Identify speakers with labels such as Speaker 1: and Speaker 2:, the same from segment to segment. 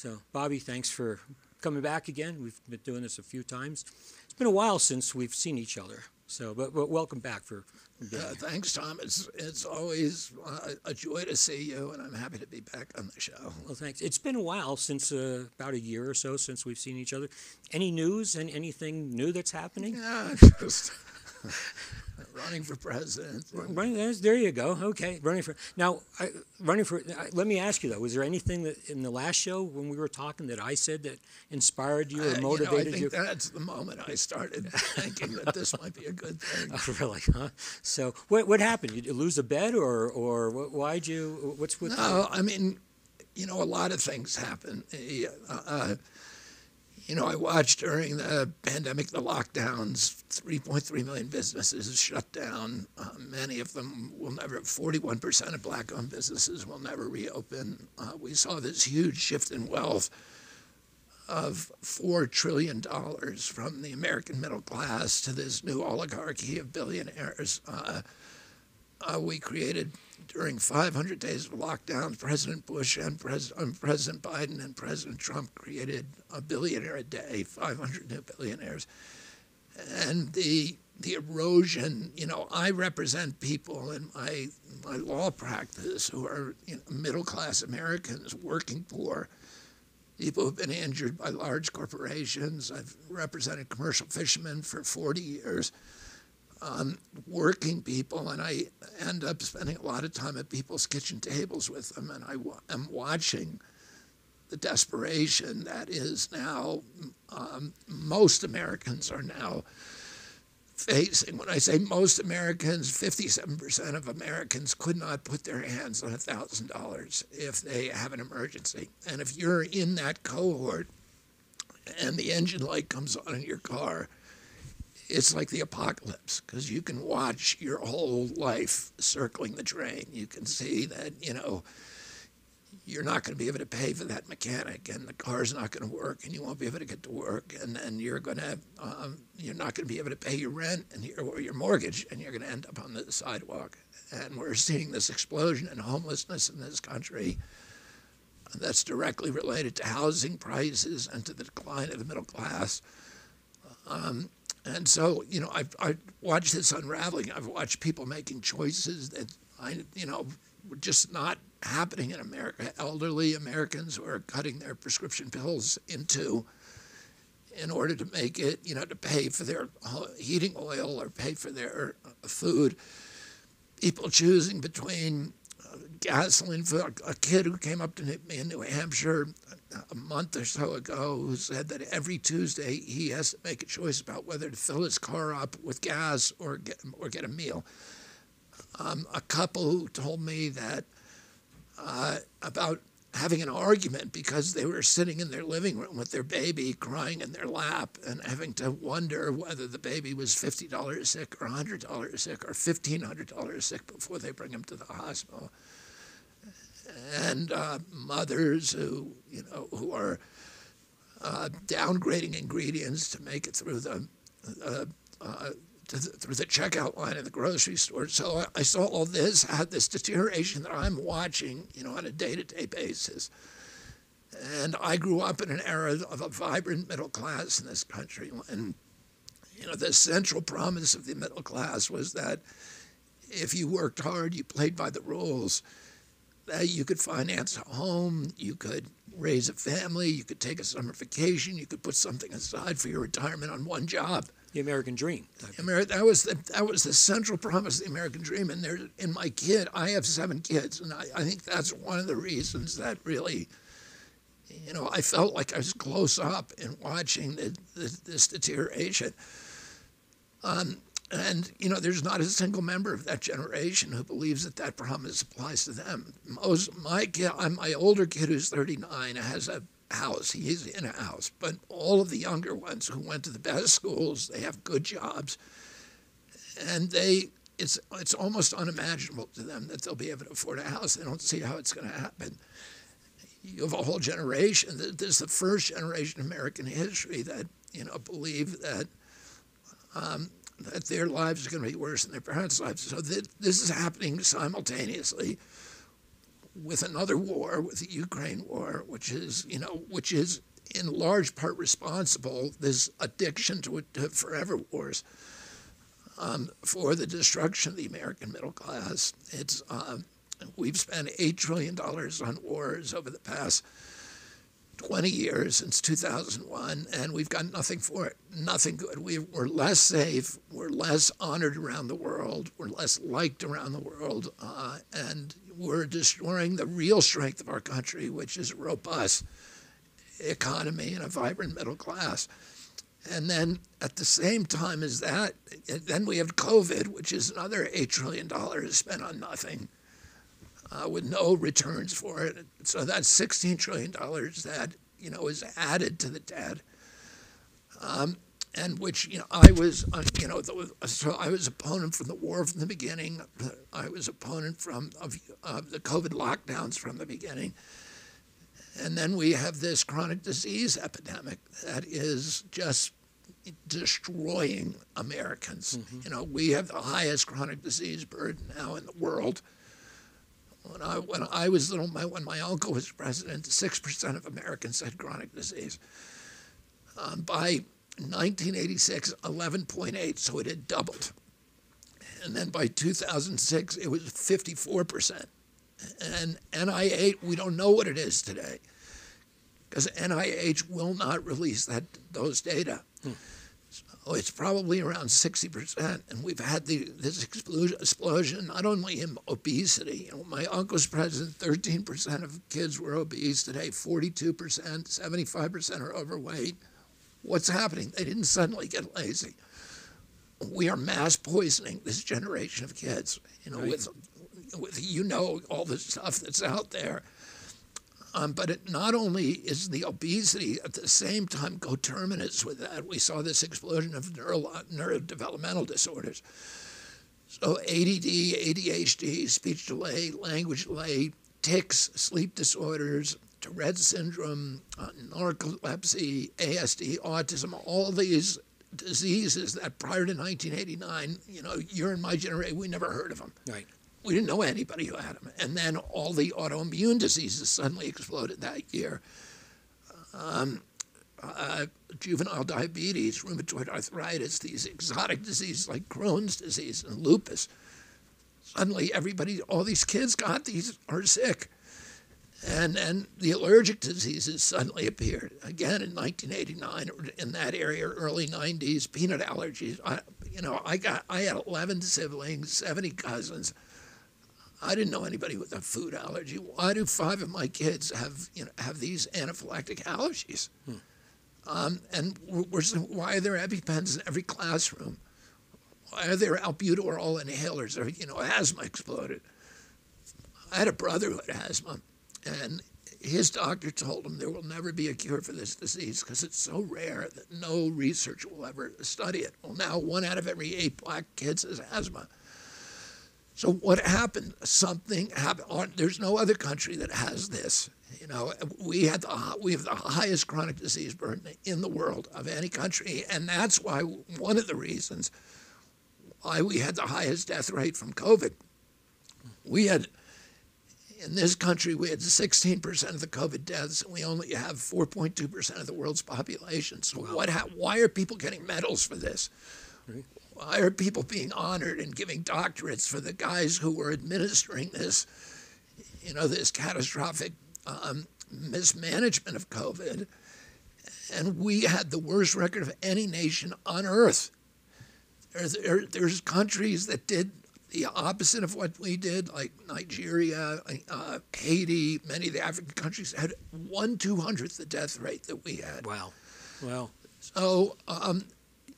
Speaker 1: So, Bobby, thanks for coming back again. We've been doing this a few times. It's been a while since we've seen each other. So, but welcome back for being here.
Speaker 2: Thanks, Tom. It's always a joy to see you, and I'm happy to be back on the show.
Speaker 1: Well, thanks. It's been a while since, about a year or so since we've seen each other. Any news and anything new that's happening?
Speaker 2: Yeah, just running for president.
Speaker 1: There you go. Okay, running for now. Let me ask you though: was there anything that in the last show when we were talking that I said that inspired you or motivated you?
Speaker 2: I think that's the moment I started thinking that this might be a good thing.
Speaker 1: Oh, really? Huh? So what happened? You lose a bet, or why'd you? What's with?
Speaker 2: No, I mean, a lot of things happen. I watched during the pandemic, the lockdowns, 3.3 million businesses shut down. Many of them will never, 41% of black-owned businesses will never reopen. We saw this huge shift in wealth of $4 trillion from the American middle class to this new oligarchy of billionaires. We created, during 500 days of lockdowns, President Bush and President Biden and President Trump created a billionaire a day, 500 new billionaires. And the erosion, I represent people in my law practice who are middle-class Americans, working poor, people who've been injured by large corporations. I've represented commercial fishermen for 40 years. Working people, and I end up spending a lot of time at people's kitchen tables with them, and I am watching the desperation that is now, most Americans are now facing. When I say most Americans, 57% of Americans could not put their hands on $1,000 if they have an emergency. And if you're in that cohort and the engine light comes on in your car, it's like the apocalypse, because you can watch your whole life circling the drain. You can see that, you're not going to be able to pay for that mechanic, and the car's not going to work, and you won't be able to get to work, and then you're not going to be able to pay your rent or your mortgage, and you're going to end up on the sidewalk. And we're seeing this explosion in homelessness in this country that's directly related to housing prices and to the decline of the middle class. And so, I've watched this unraveling. I've watched people making choices that were just not happening in America. Elderly Americans who are cutting their prescription pills in order to make it, to pay for their heating oil or pay for their food. People choosing between gasoline. For a kid who came up to me in New Hampshire a month or so ago, who said that every Tuesday he has to make a choice about whether to fill his car up with gas or get a meal. A couple who told me that about having an argument because they were sitting in their living room with their baby crying in their lap and having to wonder whether the baby was $50 sick or $100 sick or $1,500 sick before they bring him to the hospital. And mothers who are downgrading ingredients to make it through the checkout line in the grocery store. So I saw all this, had this deterioration that I'm watching, on a day-to-day basis. And I grew up in an era of a vibrant middle class in this country. And, the central promise of the middle class was that if you worked hard, you played by the rules, that you could finance a home, you could raise a family, you could take a summer vacation, you could put something aside for your retirement on one job.
Speaker 1: The American dream.
Speaker 2: That was the central promise of the American dream. And I have 7 kids, and I think that's one of the reasons that really, I felt like I was close up in watching this deterioration. And, there's not a single member of that generation who believes that promise applies to them. My older kid, who's 39, has a house. He's in a house. But all of the younger ones who went to the best schools, they have good jobs. And it's almost unimaginable to them that they'll be able to afford a house. They don't see how it's going to happen. You have a whole generation. This is the first generation in American history that, believe that their lives are going to be worse than their parents' lives. So this is happening simultaneously with another war, with the Ukraine war, which is in large part responsible, this addiction to forever wars, for the destruction of the American middle class. We've spent $8 trillion on wars over the past 20 years, since 2001, and we've got nothing for it, nothing good. We're less safe, we're less honored around the world, we're less liked around the world, and we're destroying the real strength of our country, which is a robust economy and a vibrant middle class. And then at the same time as that, then we have COVID, which is another $8 trillion spent on nothing, with no returns for it. So that's $16 trillion that, is added to the debt. And which, I was, so I was opponent from the war from the beginning. I was opponent of the COVID lockdowns from the beginning. And then we have this chronic disease epidemic that is just destroying Americans.
Speaker 1: Mm-hmm.
Speaker 2: We have the highest chronic disease burden now in the world. When I was little, when my uncle was president, 6% of Americans had chronic disease. By 1986, 11.8, so it had doubled. And then by 2006, it was 54%. And NIH, we don't know what it is today, because NIH will not release those data. So it's probably around 60%, and we've had this explosion, not only in obesity. My uncle's president, 13% of kids were obese. Today, 42%, 75% are overweight. What's happening? They didn't suddenly get lazy. We are mass poisoning this generation of kids,
Speaker 1: right.
Speaker 2: with all the stuff that's out there. But it not only is the obesity at the same time coterminous with that, we saw this explosion of neurodevelopmental disorders. So ADD, ADHD, speech delay, language delay, tics, sleep disorders, Tourette's syndrome, narcolepsy, ASD, autism, all these diseases that prior to 1989, you're in my generation, we never heard of them.
Speaker 1: Right.
Speaker 2: We didn't know anybody who had them. And then all the autoimmune diseases suddenly exploded that year. Juvenile diabetes, rheumatoid arthritis, these exotic diseases like Crohn's disease and lupus. Suddenly all these kids are sick. And the allergic diseases suddenly appeared. Again, in 1989, in that area, early 90s, peanut allergies. I had 11 siblings, 70 cousins. I didn't know anybody with a food allergy. Why do 5 of my kids have these anaphylactic allergies? And why are there EpiPens in every classroom? Why are there albuterol inhalers? Asthma exploded. I had a brother who had asthma, and his doctor told him there will never be a cure for this disease because it's so rare that no research will ever study it. Well, now 1 out of every 8 black kids has asthma. So what happened? Something happened. There's no other country that has this. We have the highest chronic disease burden in the world of any country, and that's why one of the reasons why we had the highest death rate from COVID. In this country, we had 16% of the COVID deaths, and we only have 4.2% of the world's population. So
Speaker 1: wow.
Speaker 2: Why are people getting medals for this?
Speaker 1: Right.
Speaker 2: Why are people being honored and giving doctorates for the guys who were administering this, this catastrophic mismanagement of COVID? And we had the worst record of any nation on earth. There's countries that did the opposite of what we did, like Nigeria, Haiti. Many of the African countries had 1/200th the death rate that we had.
Speaker 1: Wow. Well.
Speaker 2: So, and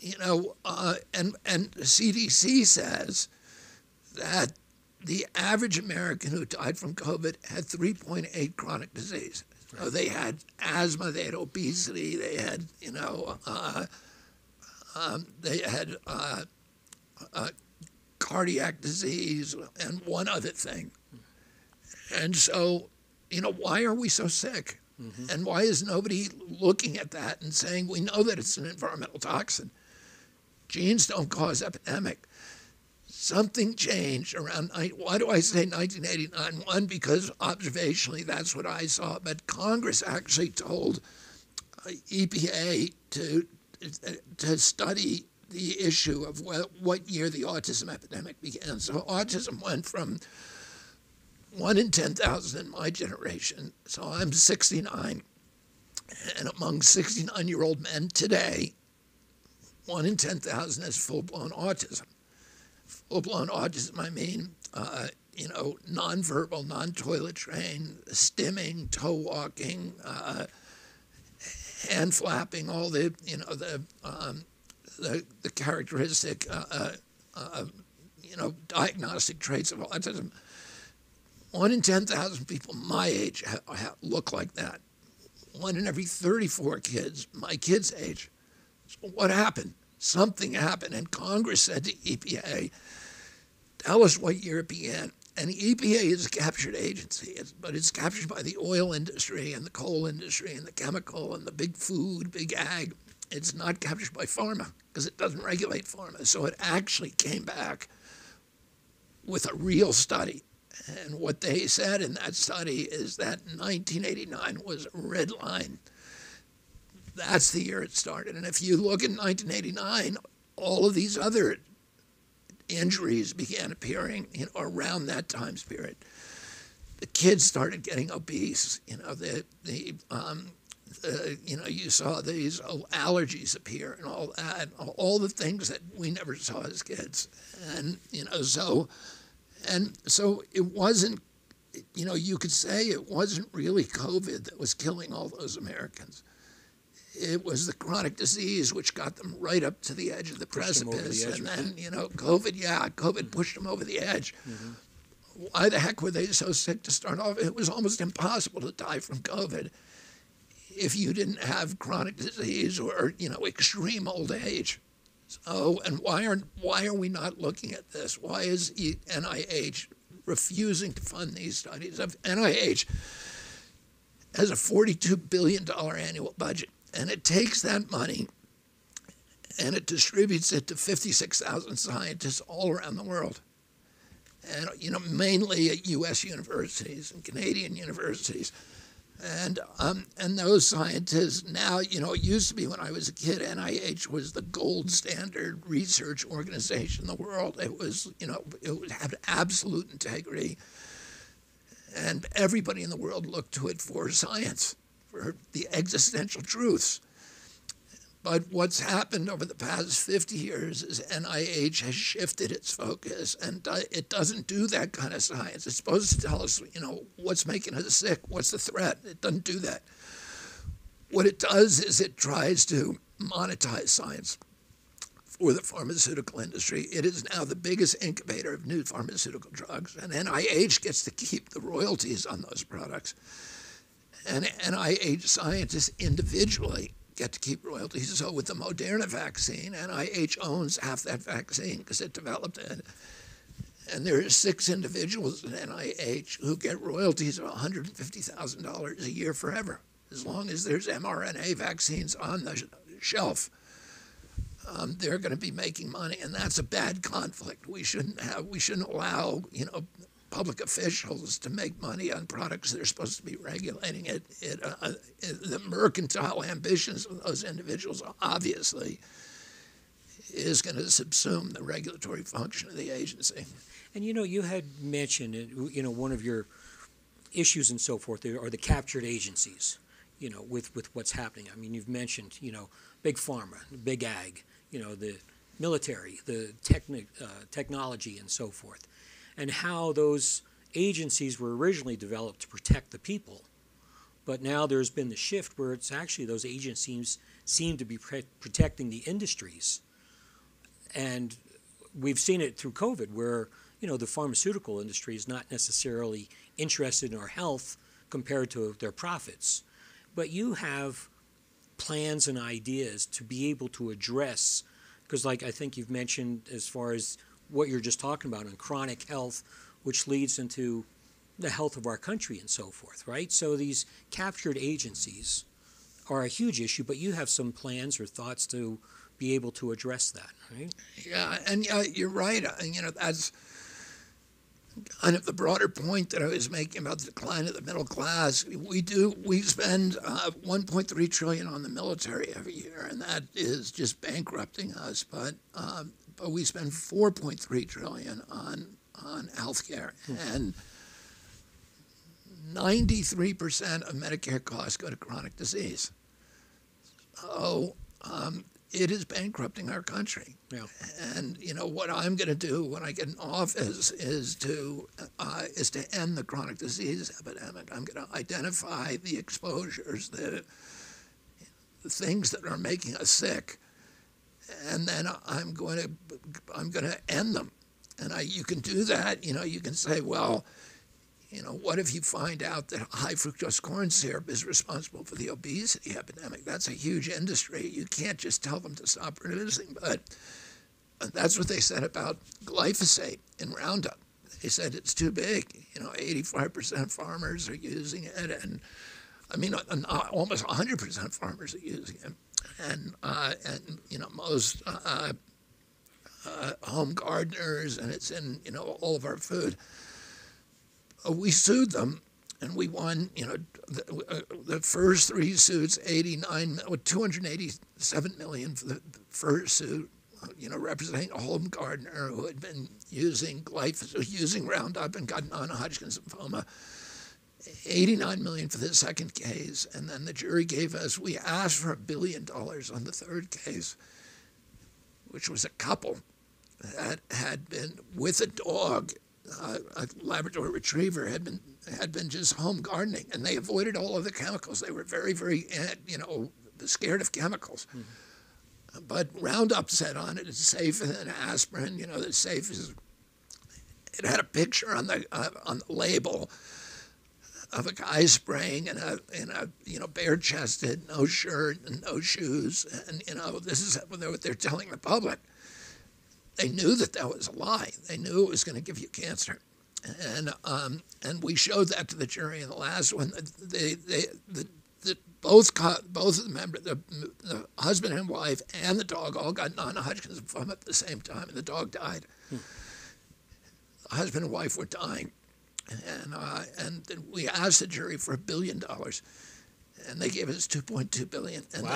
Speaker 2: the CDC says that the average American who died from COVID had 3.8 chronic disease. Right. So they had asthma, they had obesity, they had, cardiac disease, and one other thing. And so, why are we so sick? Mm-hmm. And why is nobody looking at that and saying, we know that it's an environmental toxin. Genes don't cause epidemic. something changed around, why do I say 1989? One, because observationally that's what I saw, but Congress actually told EPA to study the issue of what year the autism epidemic began. So autism went from 1 in 10,000 in my generation. So I'm 69. And among 69-year-old men today, 1 in 10,000 has full-blown autism. Full-blown autism, I mean, nonverbal, non-toilet trained, stimming, toe walking, hand flapping, all the characteristic, diagnostic traits of autism. 1 in 10,000 people my age look like that. 1 in every 34 kids my kids' age. So what happened? Something happened, and Congress said to EPA, tell us what year it began. And the EPA is a captured agency, but it's captured by the oil industry and the coal industry and the chemical and the big food, big ag. It's not captured by pharma because it doesn't regulate pharma. So it actually came back with a real study. And what they said in that study is that 1989 was a red line. That's the year it started. And if you look at 1989, all of these other injuries began appearing around that time period. The kids started getting obese. You saw these allergies appear and all that, all the things that we never saw as kids. And so it wasn't, you could say it wasn't really COVID that was killing all those Americans. It was the chronic disease which got them right up to the edge of the precipice. And then, COVID pushed them over the edge. Mm-hmm. Why the heck were they so sick to start off? It was almost impossible to die from COVID if you didn't have chronic disease or, extreme old age. So, and why are we not looking at this? Why is NIH refusing to fund these studies? NIH has a $42 billion annual budget, and it takes that money and it distributes it to 56,000 scientists all around the world. And, mainly at U.S. universities and Canadian universities. And those scientists now, it used to be when I was a kid, NIH was the gold standard research organization in the world. It was, it had absolute integrity. And everybody in the world looked to it for science, for the existential truths. But what's happened over the past 50 years is NIH has shifted its focus, and it doesn't do that kind of science. It's supposed to tell us, what's making us sick, what's the threat. It doesn't do that. What it does is it tries to monetize science for the pharmaceutical industry. It is now the biggest incubator of new pharmaceutical drugs, and NIH gets to keep the royalties on those products. And NIH scientists individually get to keep royalties. So with the Moderna vaccine, NIH owns half that vaccine because it developed it. And there are 6 individuals at NIH who get royalties of $150,000 a year forever, as long as there's mRNA vaccines on the shelf. They're going to be making money, and that's a bad conflict. We shouldn't allow, public officials to make money on products that are supposed to be regulating it. The mercantile ambitions of those individuals obviously is going to subsume the regulatory function of the agency.
Speaker 1: And you had mentioned, one of your issues and so forth are the captured agencies, with what's happening. I mean, you've mentioned, big pharma, big ag, the military, the technology and so forth, and how those agencies were originally developed to protect the people. But now there's been the shift where it's actually those agencies seem to be protecting the industries. And we've seen it through COVID where, the pharmaceutical industry is not necessarily interested in our health compared to their profits. But you have plans and ideas to be able to address, because like I think you've mentioned as far as what you're just talking about on chronic health, which leads into the health of our country and so forth, right? So these captured agencies are a huge issue, but you have some plans or thoughts to be able to address that, right?
Speaker 2: Yeah, and you're right. That's kind of the broader point that I was making about the decline of the middle class. We spend 1.3 trillion on the military every year, and that is just bankrupting us. But we spend 4.3 trillion on healthcare, and 93% of Medicare costs go to chronic disease. So it is bankrupting our country.
Speaker 1: Yeah.
Speaker 2: And what I'm going to do when I get in office is to end the chronic disease epidemic. I'm going to identify the exposures, the things that are making us sick, and then I'm going to end them. And you can do that. You can say, well, what if you find out that high fructose corn syrup is responsible for the obesity epidemic? That's a huge industry. You can't just tell them to stop producing. But that's what they said about glyphosate in Roundup. They said it's too big. 85% of farmers are using it, and almost 100% of farmers are using it, and most home gardeners, and it's in all of our food. We sued them, and we won. The first three suits, 287 million for the first suit. Representing a home gardener who had been using using Roundup and got non-Hodgkin's lymphoma. 89 million for the second case, and then the jury gave us. We asked for $1 billion on the third case, which was a couple that had been with a dog. A Labrador Retriever had been just home gardening, and they avoided all of the chemicals. They were very, very, scared of chemicals. Mm-hmm. But Roundup said on it, it's safer than aspirin. It's safe. It had a picture on the label of a guy spraying in a bare-chested, no shirt and no shoes, and this is what they're telling the public. They knew that was a lie. They knew it was going to give you cancer, and we showed that to the jury in the last one. Both of the members, the husband and wife, and the dog all got non-Hodgkin's lymphoma at the same time, and the dog died. The husband and wife were dying, and we asked the jury for $1 billion. And they gave us $2.2 billion, and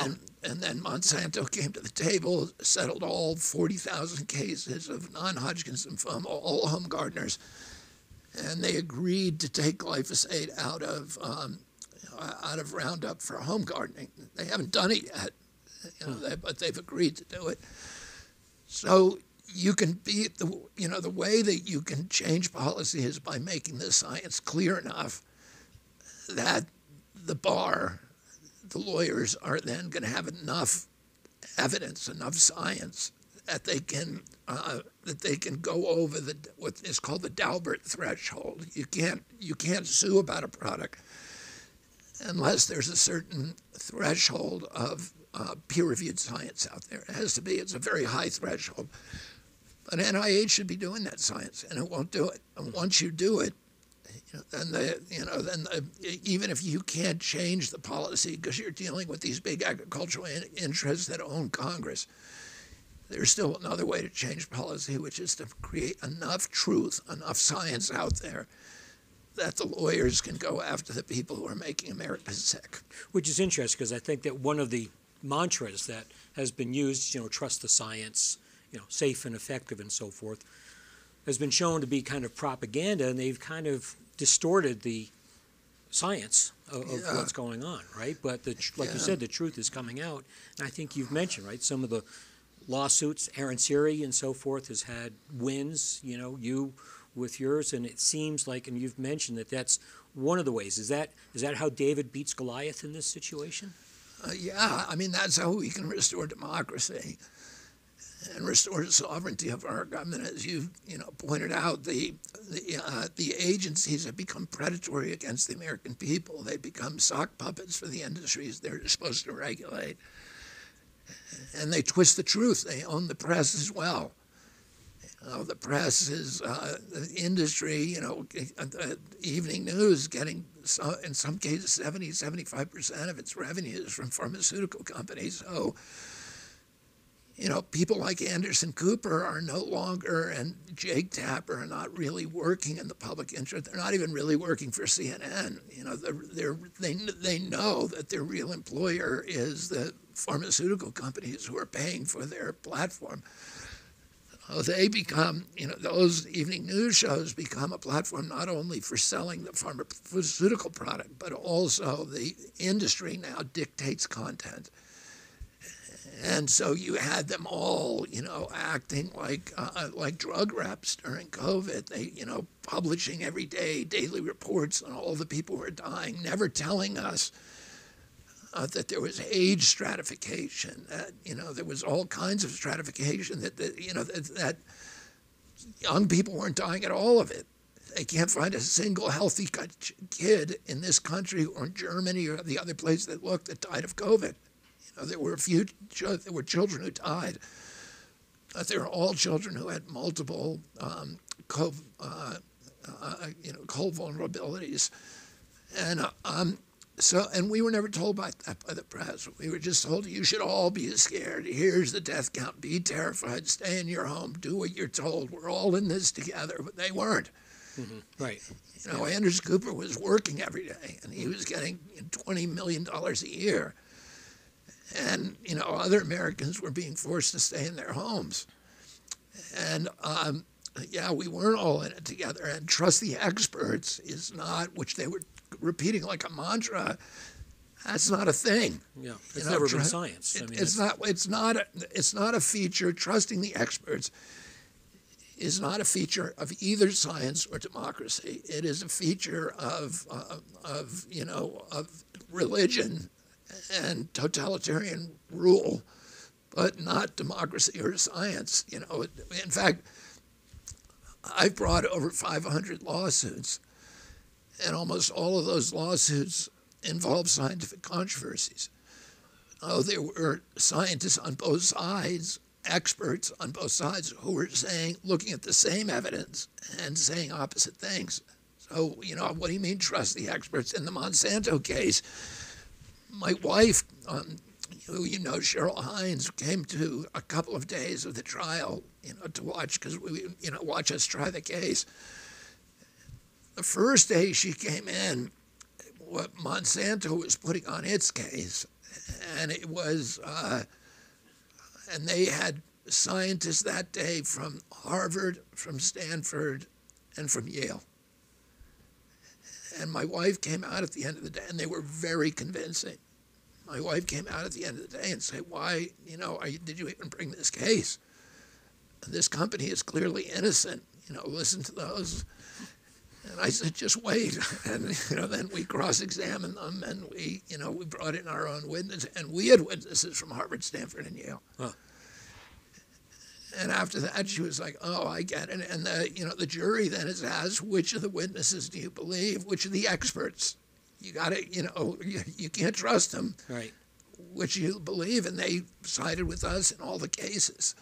Speaker 2: then Monsanto came to the table, settled all 40,000 cases of non-Hodgkin's lymphoma, all home gardeners, and they agreed to take glyphosate out of Roundup for home gardening. They haven't done it yet, but they've agreed to do it. So you can be the way that you can change policy is by making the science clear enough that the bar, the lawyers, are then going to have enough evidence, enough science that they can go over what is called the Daubert threshold. You can't sue about a product unless there's a certain threshold of peer-reviewed science out there. It's a very high threshold. But NIH should be doing that science, and it won't do it. And once you do it, even if you can't change the policy because you're dealing with these big agricultural interests that own Congress, there's still another way to change policy, which is to create enough truth, enough science out there that the lawyers can go after the people who are making America sick.
Speaker 1: Which is interesting because I think that one of the mantras that has been used, trust the science, safe and effective and so forth, has been shown to be kind of propaganda, and they've kind of distorted the science of what's going on, right? But like you said, the truth is coming out, and I think you've mentioned, right, some of the lawsuits, Aaron Siri and so forth has had wins, you with yours, and it seems like, and you've mentioned that's one of the ways. Is that how David beats Goliath in this situation?
Speaker 2: That's how we can restore democracy and restore the sovereignty of our government. As you pointed out, the agencies have become predatory against the American people. They become sock puppets for the industries they're supposed to regulate, and they twist the truth. They own the press as well. The press is the industry. The evening news getting in some cases 70-75% of its revenues from pharmaceutical companies. So people like Anderson Cooper are no longer, and Jake Tapper are not really working in the public interest. They're not even really working for CNN. They know that their real employer is the pharmaceutical companies who are paying for their platform. They become, those evening news shows become a platform not only for selling the pharmaceutical product, but also the industry now dictates content. And so you had them all, acting like drug reps during COVID. They, publishing every day daily reports on all the people who are dying, never telling us that there was age stratification, that, there was all kinds of stratification, that young people weren't dying at all of it. They can't find a single healthy kid in this country or in Germany or the other place that looked that died of COVID. There were children who died. They were all children who had multiple cold vulnerabilities, and we were never told by the press. We were just told, you should all be scared. Here's the death count. Be terrified. Stay in your home. Do what you're told. We're all in this together. But they weren't.
Speaker 1: Mm-hmm. Right.
Speaker 2: Anderson Cooper was working every day, and he was getting $20 million a year. And, other Americans were being forced to stay in their homes. And, we weren't all in it together. And trust the experts is not, which they were repeating like a mantra, that's not a thing.
Speaker 1: Yeah, it's never been science.
Speaker 2: It's not a feature. Trusting the experts is not a feature of either science or democracy. It is a feature of religion and totalitarian rule, but not democracy or science. In fact, I've brought over 500 lawsuits, and almost all of those lawsuits involve scientific controversies. There were scientists on both sides, experts on both sides, who were looking at the same evidence and saying opposite things. So, what do you mean trust the experts? In the Monsanto case, my wife, who Cheryl Hines, came to a couple of days of the trial, to watch, because watch us try the case. The first day she came in, what Monsanto was putting on its case, and it was, and they had scientists that day from Harvard, from Stanford, and from Yale. And my wife came out at the end of the day, and they were very convincing. My wife came out at the end of the day and said, why, did you even bring this case? This company is clearly innocent. Listen to those. And I said, just wait. And, then we cross-examined them, and we brought in our own witnesses. And we had witnesses from Harvard, Stanford, and Yale. Huh. And after that, she was like, oh, I get it. And the jury then is asked, which of the witnesses do you believe? Which of the experts? You got to, you can't trust them.
Speaker 1: Right.
Speaker 2: Which you believe, and they sided with us in all the cases.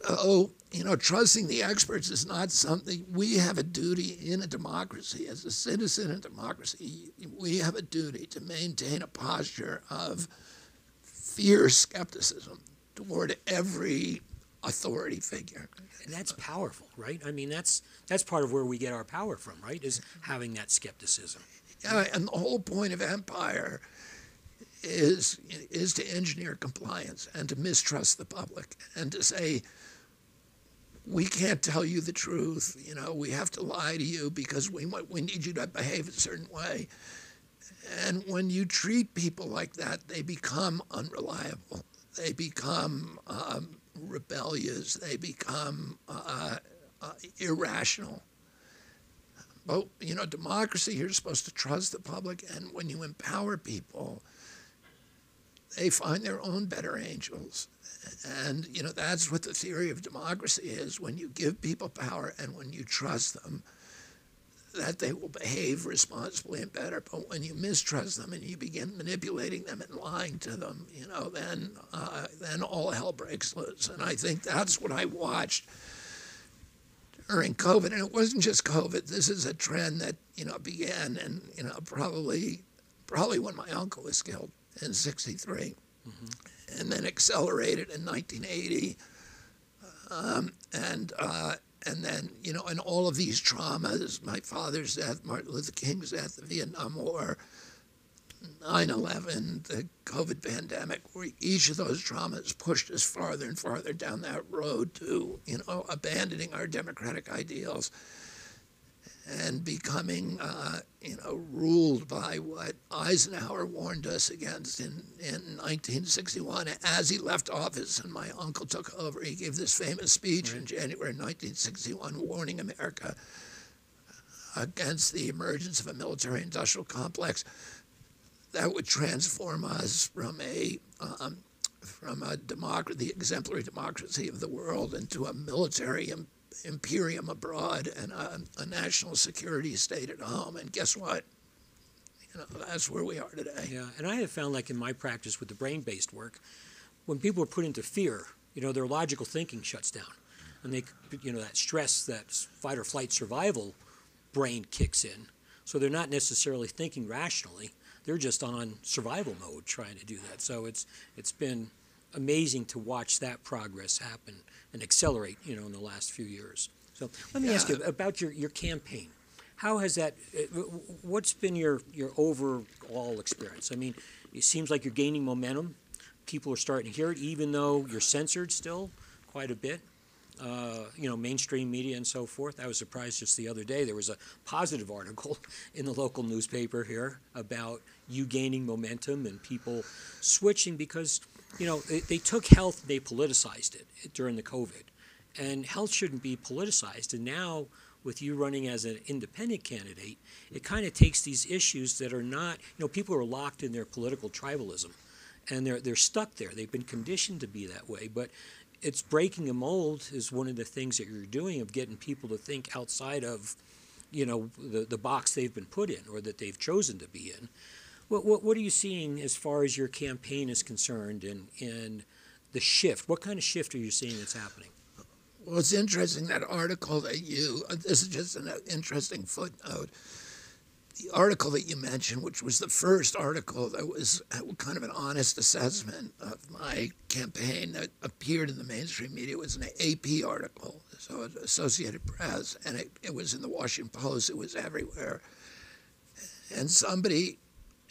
Speaker 2: So, trusting the experts is not something, we have a duty in a democracy, as a citizen in democracy, we have a duty to maintain a posture of fierce skepticism toward every authority figure.
Speaker 1: And that's powerful, right? I mean, that's part of where we get our power from, right? Is having that skepticism.
Speaker 2: Yeah, and the whole point of empire is to engineer compliance and to mistrust the public and to say, we can't tell you the truth. We have to lie to you because we need you to behave a certain way. And when you treat people like that, they become unreliable. They become rebellious. They become irrational. But, democracy, you're supposed to trust the public, and when you empower people, they find their own better angels. And, that's what the theory of democracy is. When you give people power and when you trust them, that they will behave responsibly and better. But when you mistrust them and you begin manipulating them and lying to them, then all hell breaks loose. And I think that's what I watched during COVID. And it wasn't just COVID. This is a trend that, began and, probably when my uncle was killed in '63. Mm-hmm. and then accelerated in 1980. And then, you know, and all of these traumas, my father's death, Martin Luther King's death, the Vietnam War, 9/11, the COVID pandemic, where each of those traumas pushed us farther and farther down that road to, you know, abandoning our democratic ideals and becoming, you know, ruled by what Eisenhower warned us against in 1961 as he left office and my uncle took over. He gave this famous speech in January 1961 warning America against the emergence of a military-industrial complex that would transform us from a democracy, the exemplary democracy of the world, into a military imperium abroad and a national security state at home. And guess what? You know, that's where we are today.
Speaker 1: Yeah, and I have found, like in my practice with the brain-based work, when people are put into fear, you know, their logical thinking shuts down, and they, you know, that stress, that fight or flight survival brain kicks in. So they're not necessarily thinking rationally; they're just on survival mode trying to do that. So it's been amazing to watch that progress happen and accelerate, you know, in the last few years. So let me ask you about your campaign. How has that, what's been your overall experience? I mean, it seems like you're gaining momentum. People are starting to hear it, even though you're censored still quite a bit. You know, mainstream media and so forth. I was surprised just the other day there was a positive article in the local newspaper here about you gaining momentum and people switching because, you know, they took health, they politicized it during the COVID. And health shouldn't be politicized. And now with you running as an independent candidate, it kind of takes these issues that are not, you know, people are locked in their political tribalism. And they're stuck there. They've been conditioned to be that way. But it's breaking a mold is one of the things that you're doing of getting people to think outside of, you know, the box they've been put in or that they've chosen to be in. What are you seeing as far as your campaign is concerned and the shift? What kind of shift are you seeing that's happening?
Speaker 2: Well, it's interesting, that article that this is just an interesting footnote. The article that you mentioned, which was the first article that was kind of an honest assessment of my campaign that appeared in the mainstream media, was an AP article, so Associated Press, and it was in the Washington Post. It was everywhere.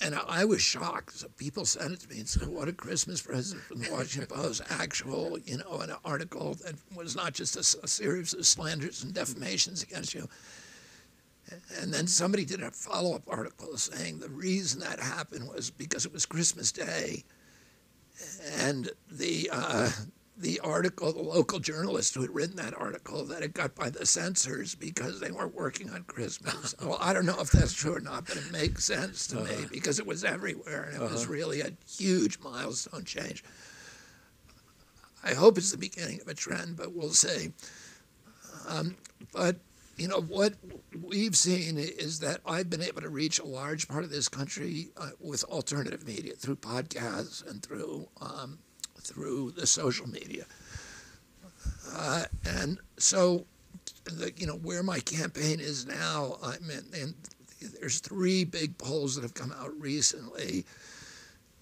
Speaker 2: And I was shocked. So people sent it to me and said, what a Christmas present from the Washington Post. Actual, you know, an article that was not just a series of slanders and defamations against you. And then somebody did a follow-up article saying the reason that happened was because it was Christmas Day. And the article, the local journalist who had written that article, that it got by the censors because they weren't working on Christmas. Well, I don't know if that's true or not, but it makes sense to me because it was everywhere and it was really a huge milestone change. I hope it's the beginning of a trend, but we'll see. But, you know, what we've seen is that I've been able to reach a large part of this country with alternative media through podcasts and through the social media. And so, you know, where my campaign is now, and there's 3 big polls that have come out recently.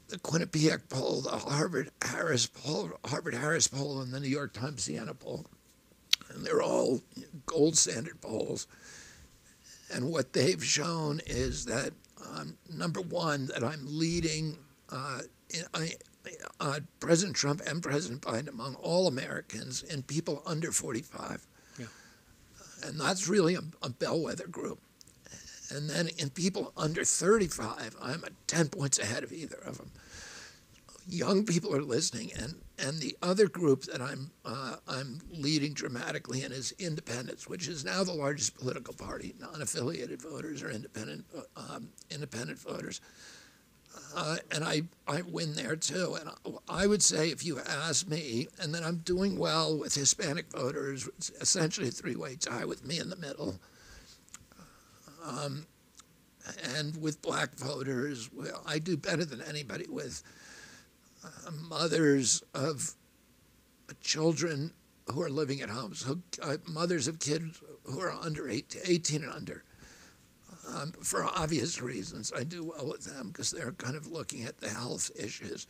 Speaker 2: The Quinnipiac poll, the Harvard-Harris poll, and the New York Times Siena poll. And they're all gold standard polls. And what they've shown is that, number one, that I'm leading President Trump and President Biden among all Americans and people under 45. Yeah. And that's really a bellwether group. And then in people under 35, I'm at 10 points ahead of either of them. Young people are listening, and the other group that I'm leading dramatically in is independents, which is now the largest political party, non-affiliated voters or independent voters. And I win there too. And I would say, if you ask me, and then I'm doing well with Hispanic voters, it's essentially a 3-way tie with me in the middle. And with black voters, well, I do better than anybody with mothers of children who are living at home, so mothers of kids who are under 18 and under. For obvious reasons, I do well with them because they're kind of looking at the health issues.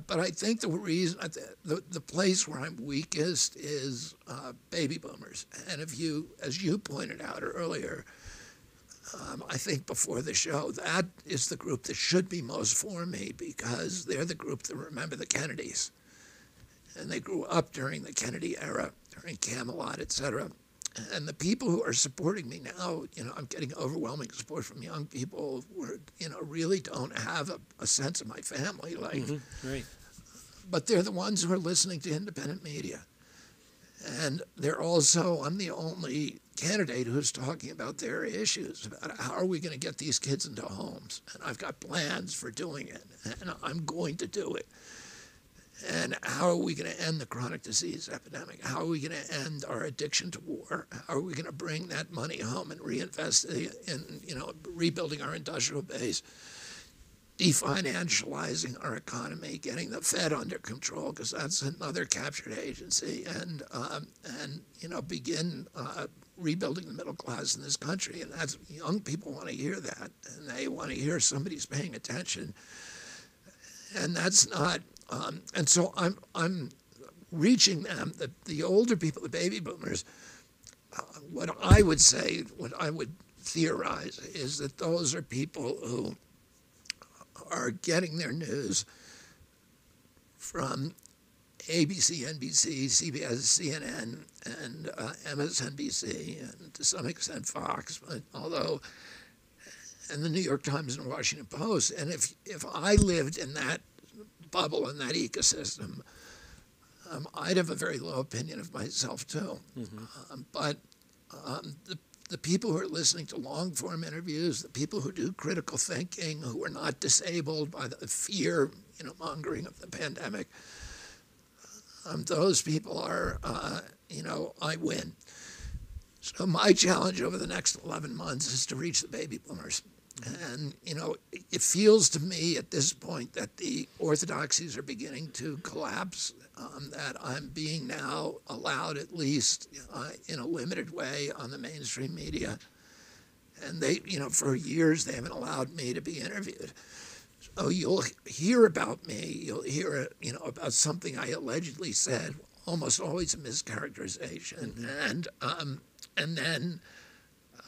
Speaker 2: But I think the reason, the place where I'm weakest is baby boomers. And if you, as you pointed out earlier, I think before the show, that is the group that should be most for me because they're the group that remember the Kennedys. And they grew up during the Kennedy era, during Camelot, et cetera. And the people who are supporting me now, I'm getting overwhelming support from young people who are, really don't have a sense of my family.
Speaker 1: Right.
Speaker 2: But they're the ones who are listening to independent media. And I'm the only candidate who's talking about their issues, about how are we going to get these kids into homes. And I've got plans for doing it, and I'm going to do it. And how are we going to end the chronic disease epidemic? How are we going to end our addiction to war? How are we going to bring that money home and reinvest it in, rebuilding our industrial base, definancializing our economy, getting the Fed under control because that's another captured agency, and begin rebuilding the middle class in this country. And that's young people want to hear that, and they want to hear somebody's paying attention. And that's not. And so I'm reaching them, the older people, the baby boomers. What I would theorize is that those are people who are getting their news from ABC, NBC, CBS, CNN, and MSNBC, and to some extent Fox, and the New York Times and the Washington Post. And if I lived in that bubble, in that ecosystem, I'd have a very low opinion of myself too. But the people who are listening to long-form interviews, the people who do critical thinking, who are not disabled by the fear, mongering of the pandemic, those people are, I win. So my challenge over the next 11 months is to reach the baby boomers. And, it feels to me at this point that the orthodoxies are beginning to collapse, that I'm being now allowed, at least in a limited way, on the mainstream media. And they, for years, they haven't allowed me to be interviewed. So you'll hear about me, you'll hear, about something I allegedly said, almost always a mischaracterization. And then,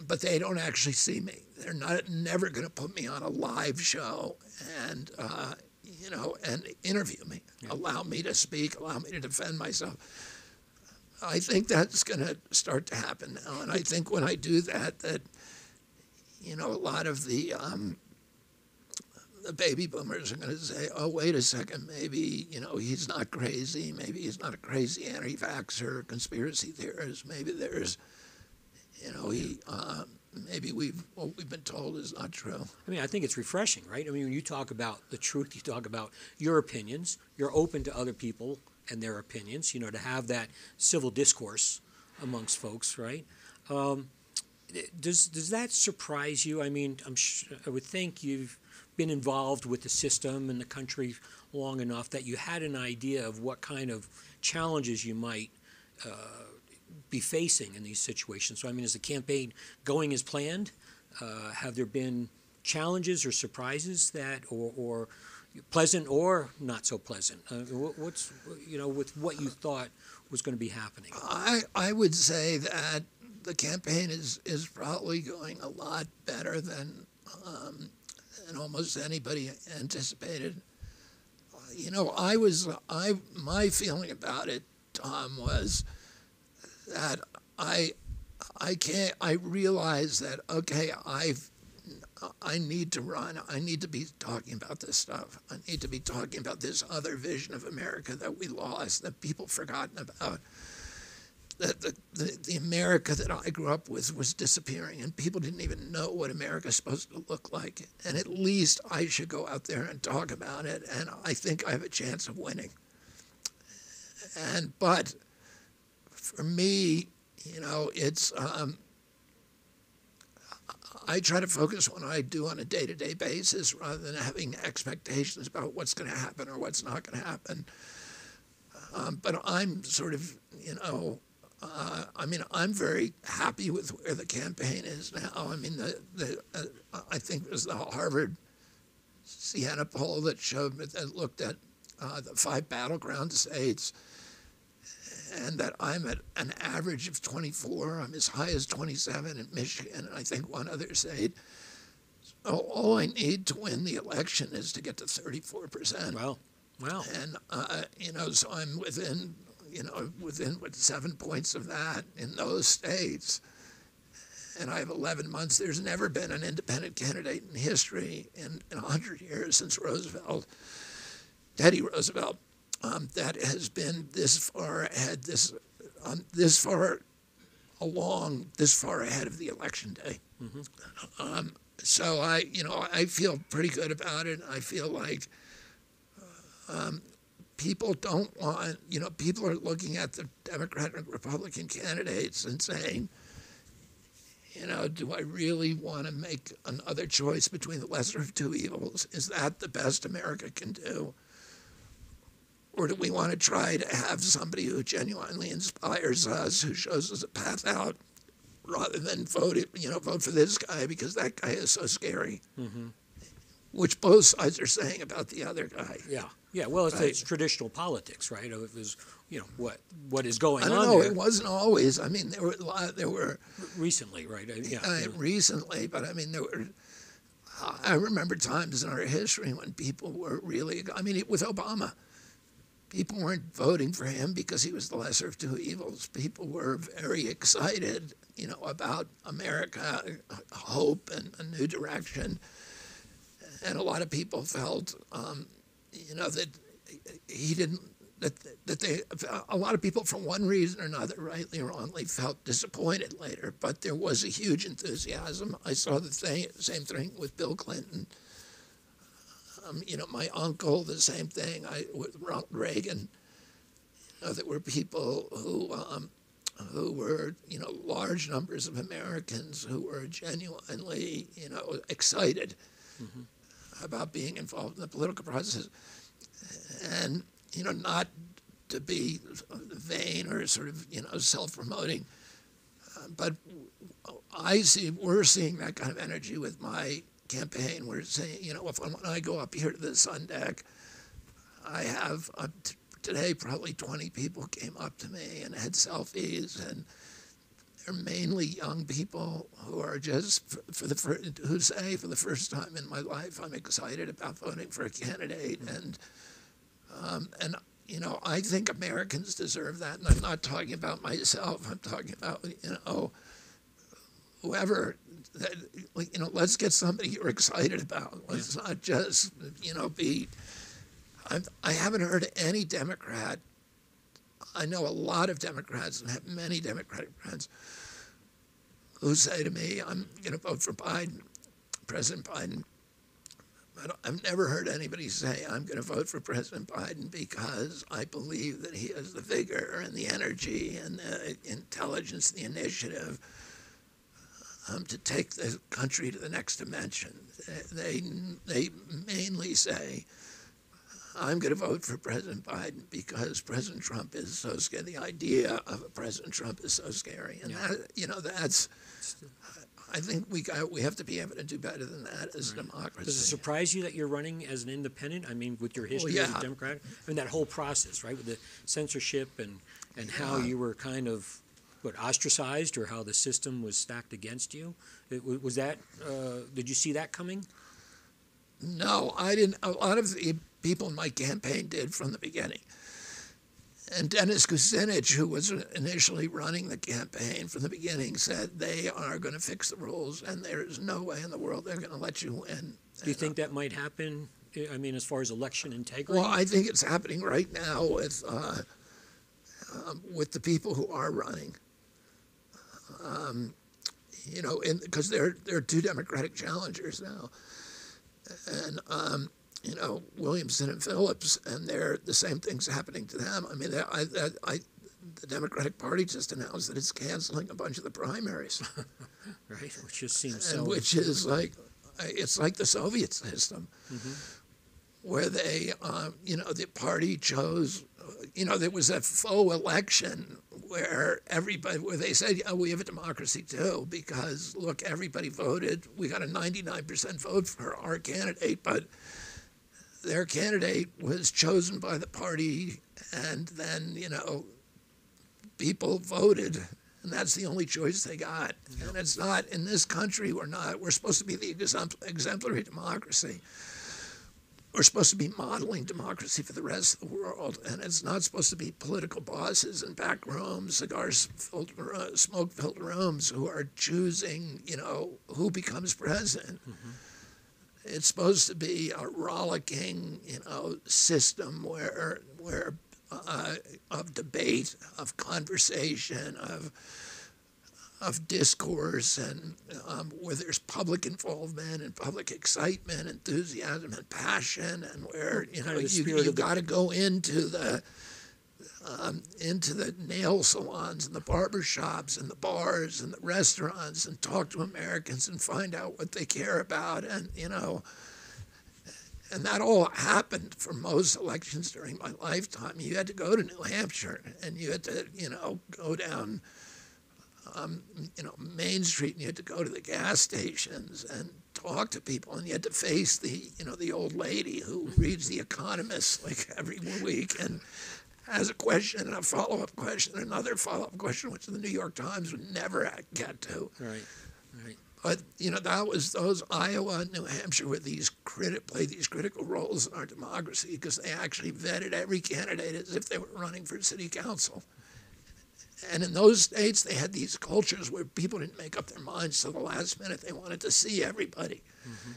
Speaker 2: but they don't actually see me. They're never going to put me on a live show and, and interview me, allow me to speak, allow me to defend myself. I think that's going to start to happen now. And I think when I do that, a lot of the baby boomers are going to say, oh, wait a second, maybe, he's not crazy. Maybe he's not a crazy anti-vaxxer, conspiracy theorist. Maybe there's, maybe what we've been told is not true.
Speaker 1: I mean, I think it's refreshing, right? I mean, when you talk about the truth, you talk about your opinions, you're open to other people and their opinions, to have that civil discourse amongst folks, right? Does that surprise you? I mean, I would think you've been involved with the system and the country long enough that you had an idea of what kind of challenges you might be facing in these situations. So, I mean, is the campaign going as planned? Have there been challenges or surprises that, or pleasant or not so pleasant? What's, with what you thought was going to be happening?
Speaker 2: I would say that the campaign is probably going a lot better than almost anybody anticipated. My feeling about it, Tom, was that I realized that, okay, I need to run. I need to be talking about this stuff. I need to be talking about this other vision of America that we lost, that people forgotten about. That the America that I grew up with was disappearing, and people didn't even know what America is supposed to look like. And at least I should go out there and talk about it, and I think I have a chance of winning. But for me, it's I try to focus on what I do on a day-to-day basis rather than having expectations about what's going to happen or what's not going to happen. But I'm sort of, I'm very happy with where the campaign is now. I mean, I think it was the Harvard Siena poll that looked at the 5 battleground states, and that I'm at an average of 24. I'm as high as 27 in Michigan, and I think one other state. So all I need to win the election is to get to 34%.
Speaker 1: Wow.
Speaker 2: And, so I'm within 7 points of that in those states. And I have 11 months. There's never been an independent candidate in history in 100 years since Teddy Roosevelt, that has been this far ahead, this far ahead of the election day.
Speaker 1: Mm-hmm.
Speaker 2: So I feel pretty good about it. I feel like people don't want, people are looking at the Democratic and Republican candidates and saying, do I really want to make another choice between the lesser of two evils? Is that the best America can do? Or do we want to try to have somebody who genuinely inspires us, who shows us a path out, rather than vote for this guy because that guy is so scary?
Speaker 1: Mm-hmm.
Speaker 2: Which both sides are saying about the other guy.
Speaker 1: Yeah. Well, it's traditional politics, right? It was, what is going on.
Speaker 2: I don't know.
Speaker 1: There.
Speaker 2: It wasn't always. I mean, there were
Speaker 1: recently, right?
Speaker 2: Recently, but I mean, I remember times in our history when people were really. I mean, with Obama, people weren't voting for him because he was the lesser of two evils. People were very excited, about America, hope, and a new direction. And a lot of people felt, that he didn't, a lot of people, for one reason or another, rightly or wrongly, felt disappointed later. But there was a huge enthusiasm. I saw the same thing with Bill Clinton. My uncle, the same thing. With Ronald Reagan. There were people who were, large numbers of Americans who were genuinely, excited.
Speaker 1: Mm-hmm.
Speaker 2: About being involved in the political process, and not to be vain or sort of self-promoting, but we're seeing that kind of energy with my campaign. We're saying, when I go up here to the Sun Deck, I have today probably 20 people came up to me and had selfies, and they're mainly young people who are just who say for the first time in my life I'm excited about voting for a candidate, and I think Americans deserve that, and I'm not talking about myself. I'm talking about whoever. Let's get somebody you're excited about. Let's not just be. I haven't heard any Democrat. I know a lot of Democrats and have many Democratic friends who say to me, I'm going to vote for Biden, President Biden. I've never heard anybody say, I'm going to vote for President Biden because I believe that he has the vigor and the energy and the intelligence, the initiative to take the country to the next dimension. They mainly say, I'm going to vote for President Biden because President Trump is so scary. The idea of a President Trump is so scary, and that's. I think we have to be able to do better than that as a democracy.
Speaker 1: Does it surprise you that you're running as an independent? I mean, with your history as a Democrat, that whole process, right, with the censorship and how you were kind of ostracized, or how the system was stacked against you. Was that? Did you see that coming?
Speaker 2: No, I didn't. A lot of the people in my campaign did from the beginning. And Dennis Kucinich, who was initially running the campaign from the beginning, said they are going to fix the rules, and there's no way in the world they're going to let you win.
Speaker 1: Do you think that might happen? I mean, as far as election integrity?
Speaker 2: Well, I think it's happening right now with the people who are running. Because there are two Democratic challengers now. And, Williamson and Phillips, and the same thing's happening to them. I mean, the Democratic Party just announced that it's canceling a bunch of the primaries.
Speaker 1: Right, which just seems so...
Speaker 2: Which is it's like the Soviet system, where they, the party chose, there was a faux election where they said, we have a democracy too, because, look, everybody voted. We got a 99% vote for our candidate, but their candidate was chosen by the party, and then, people voted, and that's the only choice they got. Yeah. And it's not, in this country, we're supposed to be the exemplary democracy. We're supposed to be modeling democracy for the rest of the world, and it's not supposed to be political bosses in back rooms, smoke-filled rooms who are choosing, who becomes president. Mm-hmm. It's supposed to be a rollicking, system where of debate, of conversation, of discourse, and where there's public involvement and public excitement, enthusiasm, and passion, and where you got to go into the nail salons and the barber shops and the bars and the restaurants and talk to Americans and find out what they care about, and and that all happened for most elections during my lifetime. You had to go to New Hampshire, and you had to go down Main Street, and you had to go to the gas stations and talk to people, and you had to face the old lady who reads The Economist like every week and has a question and a follow-up question, another follow-up question, which the New York Times would never get to.
Speaker 1: Right.
Speaker 2: But that was those Iowa and New Hampshire where played these critical roles in our democracy, because they actually vetted every candidate as if they were running for city council. And in those states, they had these cultures where people didn't make up their minds till the last minute. They wanted to see everybody. Mm-hmm.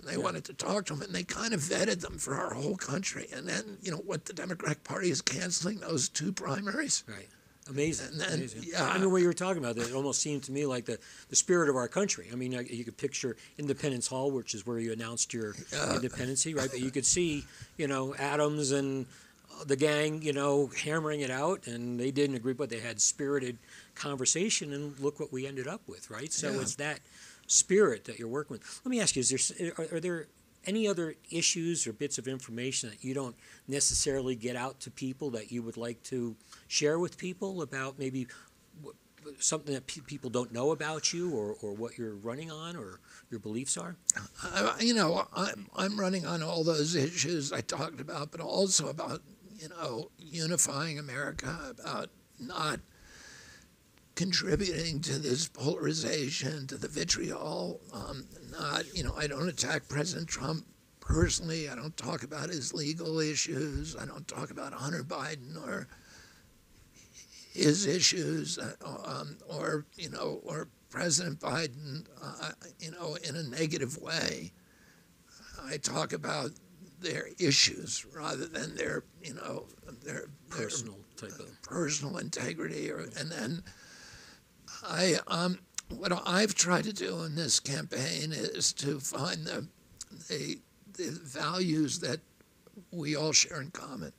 Speaker 2: And they wanted to talk to them, and they kind of vetted them for our whole country. And then, what the Democratic Party is canceling those 2 primaries.
Speaker 1: Right. Amazing.
Speaker 2: And then,
Speaker 1: amazing.
Speaker 2: Yeah.
Speaker 1: I mean, what you were talking about, it almost seemed to me like the spirit of our country. I mean, you could picture Independence Hall, which is where you announced your independency, right? But you could see, Adams and the gang, hammering it out, and they didn't agree, but they had spirited conversation, and look what we ended up with, right? So it's that spirit that you're working with. Let me ask you, are there any other issues or bits of information that you don't necessarily get out to people that you would like to share with people about maybe something that people don't know about you, or what you're running on, or your beliefs are? I'm running on all those issues I talked about, but also about unifying America, about not contributing to this polarization, to the vitriol. I don't attack President Trump personally. I don't talk about his legal issues. I don't talk about Hunter Biden or his issues, or President Biden, in a negative way. I talk about their issues rather than their personal type of
Speaker 2: personal integrity, and then what I've tried to do in this campaign is to find the values that we all share in common,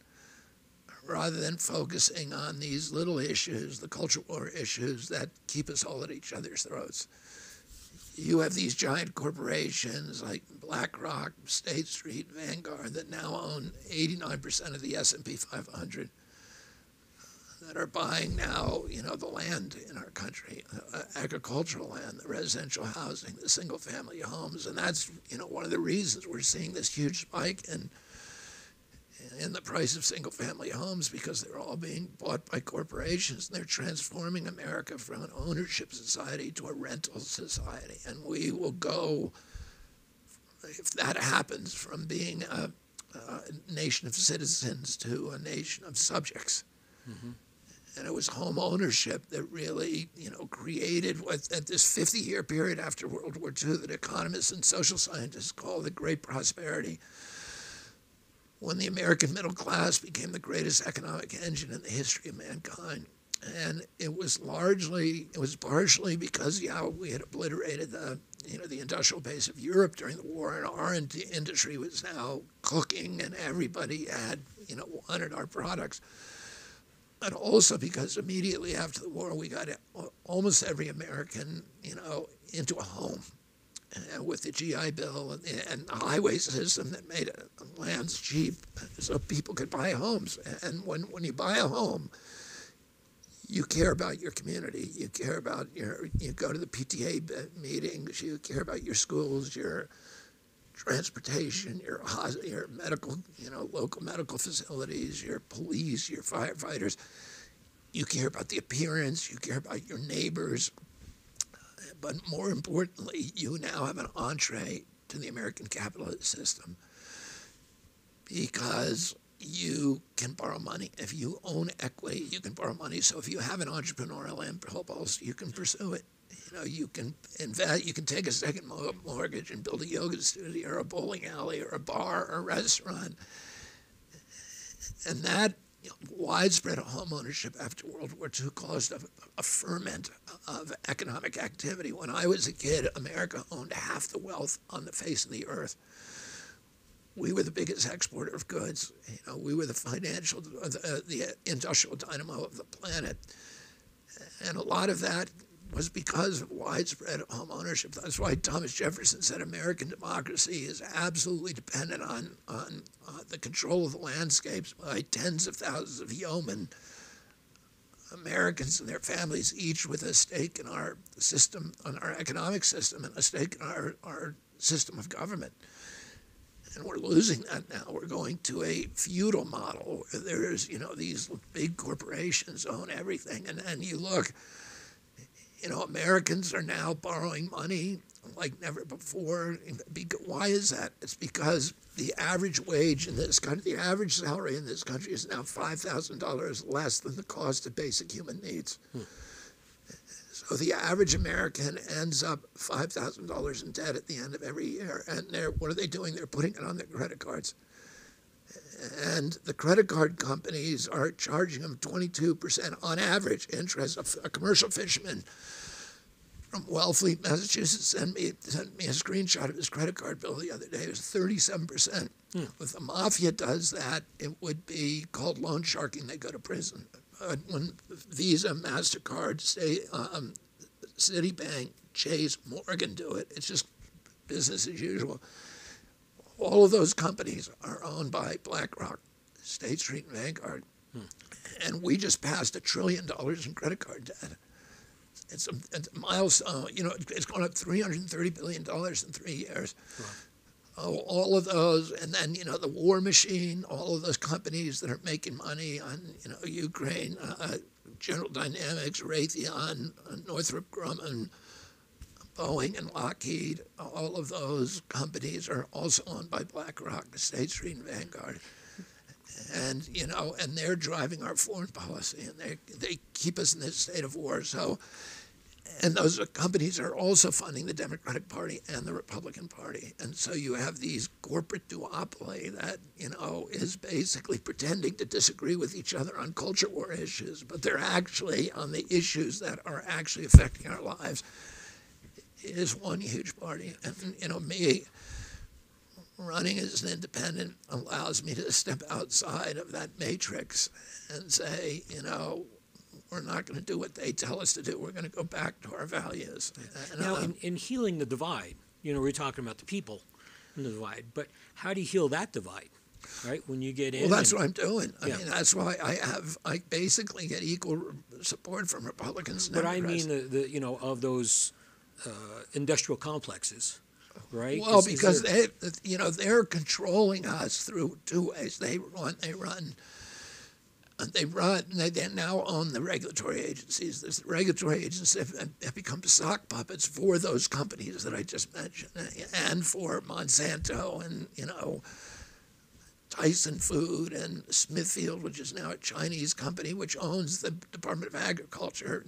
Speaker 2: rather than focusing on these little issues, the culture war issues that keep us all at each other's throats. You have these giant corporations like BlackRock, State Street, Vanguard, that now own 89% of the S&P 500, that are buying now, the land in our country, agricultural land, the residential housing, the single-family homes, and that's, one of the reasons we're seeing this huge spike in the price of single-family homes, because they're all being bought by corporations, and they're transforming America from an ownership society to a rental society. And we will go, if that happens, from being a nation of citizens to a nation of subjects. Mm-hmm. And it was home ownership that really, created what, at this 50-year period after World War II, that economists and social scientists call the Great Prosperity, when the American middle class became the greatest economic engine in the history of mankind. And it was partially because, we had obliterated the industrial base of Europe during the war, and our industry was now cooking, and everybody had, wanted our products. But also because immediately after the war, we got almost every American, into a home. With the GI Bill and the highway system that made lands cheap so people could buy homes. And when you buy a home, you care about your community. You care about you go to the PTA meetings. You care about your schools, your transportation, your medical, local medical facilities, your police, your firefighters. You care about the appearance, you care about your neighbors, but more importantly, you now have an entree to the American capitalist system because you can borrow money. If you own equity, you can borrow money. So if you have an entrepreneurial impulse, you can pursue it. You can invest, you can take a second mortgage and build a yoga studio or a bowling alley or a bar or a restaurant. And that widespread home ownership after World War II caused a ferment of economic activity. When I was a kid, America owned half the wealth on the face of the earth. We were the biggest exporter of goods. We were the industrial dynamo of the planet. And a lot of that was because of widespread home ownership. That's why Thomas Jefferson said American democracy is absolutely dependent on the control of the landscapes by tens of thousands of yeomen, Americans and their families, each with a stake in our system, on our economic system, and a stake in our system of government. And we're losing that now. We're going to a feudal model where there's, these big corporations own everything. And you look, Americans are now borrowing money like never before. Why is that? It's because the average wage in this country, the average salary in this country is now $5,000 less than the cost of basic human needs. So the average American ends up $5,000 in debt at the end of every year. And what are they doing? They're putting it on their credit cards. And the credit card companies are charging them 22% on average interest. A commercial fisherman from Wellfleet, Massachusetts, sent me a screenshot of his credit card bill the other day. It was 37%. If the mafia does that, it would be called loan sharking. They go to prison. When Visa, MasterCard, Citibank, Chase, Morgan do it, it's just business as usual. All of those companies are owned by BlackRock, State Street, and Vanguard. And we just passed $1 trillion in credit card debt. It's a milestone. It's gone up $330 billion in 3 years. Wow. All of those, and then, the war machine, all of those companies that are making money on, Ukraine, General Dynamics, Raytheon, Northrop Grumman, Boeing and Lockheed, all of those companies are also owned by BlackRock, State Street, and Vanguard. And, and they're driving our foreign policy, and they keep us in this state of war. So, and those companies are also funding the Democratic Party and the Republican Party. And so you have these corporate duopoly that, is basically pretending to disagree with each other on culture war issues, but they're actually on the issues that are actually affecting our lives. It is one huge party. And, me running as an independent allows me to step outside of that matrix and say, we're not going to do what they tell us to do. We're going to go back to our values.
Speaker 1: Now, in healing the divide, we're talking about the people in the divide, but how do you heal that divide, right? When you get in.
Speaker 2: Well, that's what I'm doing. I mean, that's why I basically get equal support from Republicans.
Speaker 1: But I mean, of those industrial complexes, right?
Speaker 2: Well, because they're controlling us through two ways. They now own the regulatory agencies. The regulatory agencies have become sock puppets for those companies that I just mentioned, and for Monsanto and, Tyson Food and Smithfield, which is now a Chinese company, which owns the Department of Agriculture,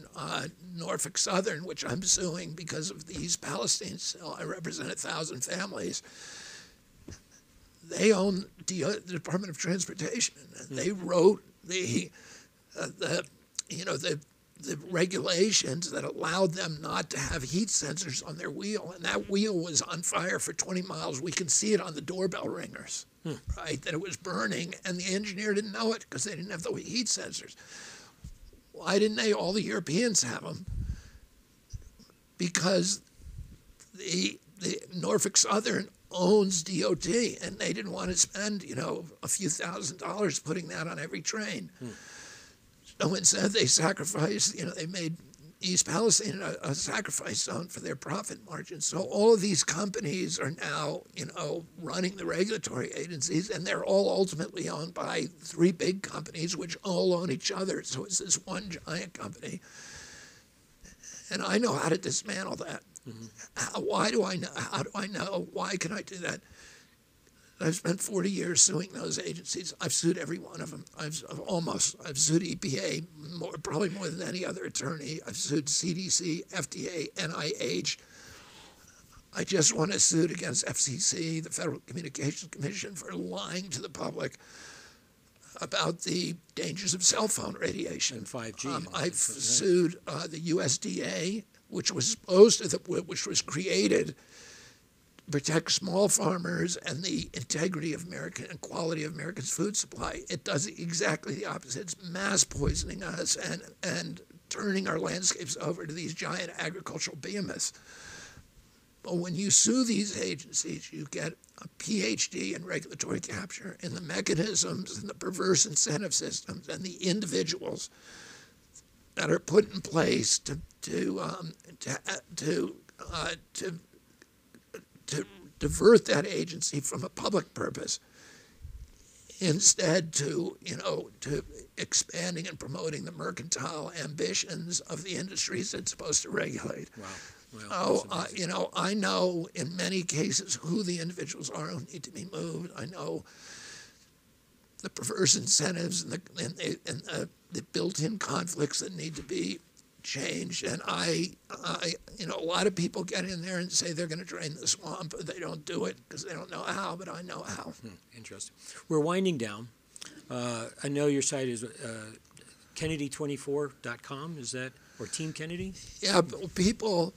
Speaker 2: Norfolk Southern, which I'm suing because of the East Palestine sale. I represent 1,000 families. They own the Department of Transportation. They wrote the regulations that allowed them not to have heat sensors on their wheel, and that wheel was on fire for 20 miles. We can see it on the doorbell ringers, right, that it was burning, and the engineer didn't know it because they didn't have the heat sensors. Why didn't all the Europeans have them? Because the Norfolk Southern owns DOT, and they didn't want to spend, a few $1,000s putting that on every train. So instead they sacrificed, they made East Palestine a sacrifice zone for their profit margins. So all of these companies are now, running the regulatory agencies, and they're all ultimately owned by three big companies, which all own each other. So it's this one giant company. And I know how to dismantle that. Why do I know? How do I know? Why can I do that? I've spent 40 years suing those agencies. I've sued every one of them. I've sued EPA probably more than any other attorney. I've sued CDC, FDA, NIH. I just won a suit against FCC, the Federal Communications Commission, for lying to the public about the dangers of cell phone radiation.
Speaker 1: And 5G.
Speaker 2: I've sued the USDA, which was which was created to protect small farmers and the integrity of American and quality of America's food supply. It does exactly the opposite. It's mass poisoning us and turning our landscapes over to these giant agricultural behemoths. But when you sue these agencies, you get a PhD in regulatory capture, in the mechanisms and the perverse incentive systems and the individuals that are put in place to divert that agency from a public purpose, instead to expanding and promoting the mercantile ambitions of the industries it's supposed to regulate.
Speaker 1: Wow.
Speaker 2: I know in many cases who the individuals are who need to be moved. I know the perverse incentives and the built-in conflicts that need to be changed. And a lot of people get in there and say they're going to drain the swamp, but they don't do it because they don't know how. But I know how.
Speaker 1: Interesting. We're winding down. I know your site is Kennedy24.com. Is that, or Team Kennedy?
Speaker 2: Yeah, people.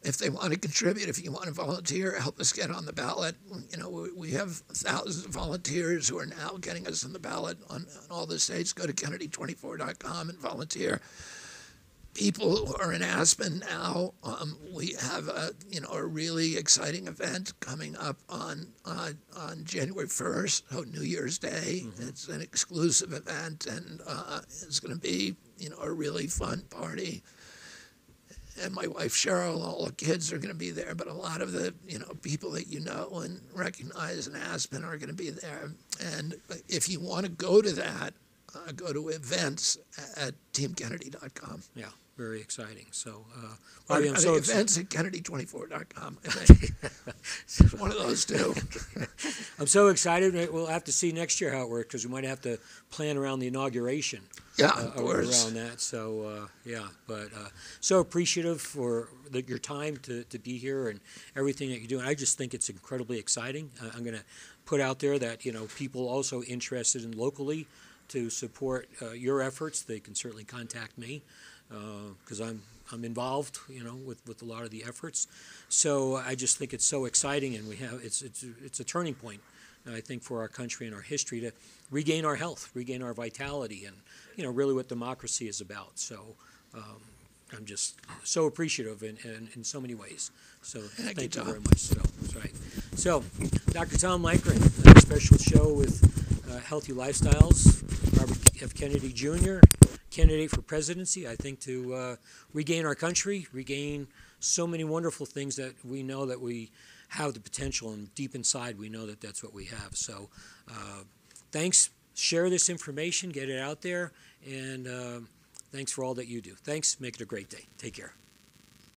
Speaker 2: If they want to contribute, if you want to volunteer, help us get on the ballot. We have thousands of volunteers who are now getting us on the ballot on all the states. Go to Kennedy24.com and volunteer. People who are in Aspen now, we have a really exciting event coming up on January 1st, so New Year's Day. It's an exclusive event, and it's going to be a really fun party. And my wife Cheryl, all the kids are going to be there, but a lot of the people that you know and recognize in Aspen are going to be there. And if you want to go to that, go to events at teamkennedy.com.
Speaker 1: Yeah, very exciting. So,
Speaker 2: I'm so events at Kennedy24.com. One of those two.
Speaker 1: I'm so excited. We'll have to see next year how it works, because we might have to plan around the inauguration.
Speaker 2: Yeah, of course.
Speaker 1: Around that. So, but so appreciative for your time to be here and everything that you're doing. I just think it's incredibly exciting. I'm going to put out there that, people also interested in locally to support your efforts, they can certainly contact me, because I'm involved, with a lot of the efforts. So I just think it's so exciting, and it's a turning point, I think, for our country and our history to regain our health, regain our vitality, and really what democracy is about. So I'm just so appreciative in so many ways. So thank you very much. So that's right. So Dr. Tom Lankering, a special show with Healthy Lifestyles. Robert F. Kennedy Jr., candidate for presidency, I think, to regain our country, regain so many wonderful things that we know that we have the potential, and deep inside we know that that's what we have. So thanks. Share this information, get it out there, and thanks for all that you do. Thanks. Make it a great day. Take care.